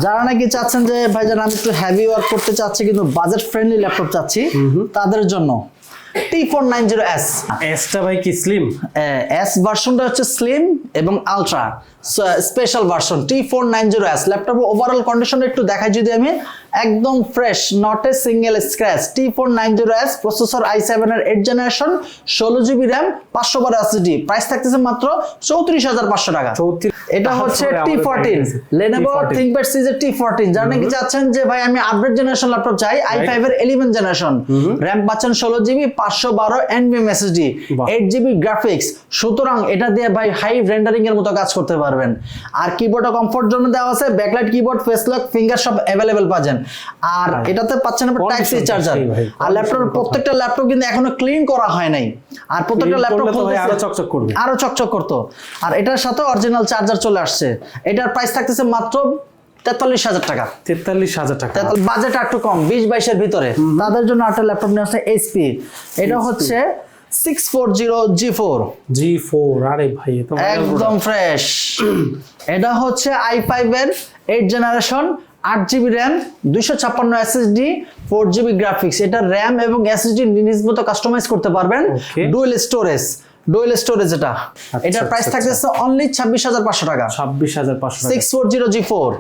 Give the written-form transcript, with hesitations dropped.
যারা নাকি চাচ্ছেন যে ভাইজান আমি একটু হেভি ওয়ার্ক করতে চাচ্ছি কিন্তু বাজেট ফ্রেন্ডলি ল্যাপটপ চাচ্ছি তাদের জন্য T490S এসটা ভাই কি স্লিম? এস ভার্সনটা হচ্ছে স্লিম এবং আলট্রা স্পেশাল ভার্সন T490S ল্যাপটপের ওভারঅল কন্ডিশন একটু দেখাই যদি আমি একদম fresh not a single scratch T490S processor i7 এর 8th generation 16GB RAM 512 SSD price থাকতেছে মাত্র 34500 টাকা। এটা হচ্ছে T14 Lenovo ThinkPad সিরিজের T14 যারা নাকি চাচ্ছেন যে ভাই আমি আপডেট জেনারেশন ল্যাপটপ চাই i5 এর 11th জেনারেশন RAM পাচ্ছেন 16GB 512 NVMe SSD 8GB graphics সুতরাং এটা দিয়ে ভাই হাই রেন্ডারিং এর মতো কাজ করতে পারবেন। আর কিবোর্ডে কমফোর্ট জন্য দেওয়া আছে backlight keyboard face lock finger সব अवेलेबल পাবেন। আর এটাতে পাচ্ছেন আপনি টাইপ সি চার্জার। আর ল্যাপটপের প্রত্যেকটা ল্যাপটপ কিন্তু এখনো ক্লিন করা হয় নাই আর প্রত্যেকটা ল্যাপটপ আরো চকচক করবে আরো চকচক করতো। আর এটার সাথে অরিজিনাল চার্জার চলে আসছে। এটার প্রাইস থাকতেছে মাত্র 43000 টাকা। 43000 টাকা বাজেট একটু কম 20-22 এর ভিতরে তাদের জন্য একটা ল্যাপটপ নিয়ে আসছে HP। এটা হচ্ছে 640G4 আরে ভাই তো একদম ফ্রেশ। এটা হচ্ছে i5 এর 8th generation 8GB RAM 256 SSD 4GB graphics. এটা RAM এবং SSD নিজ মতো কাস্টমাইজ করতে পারবেন। ডুয়াল স্টোরেজ এটা। এটার প্রাইস থাকতেছে অনলি 26500 টাকা। 26500 টাকা 640G4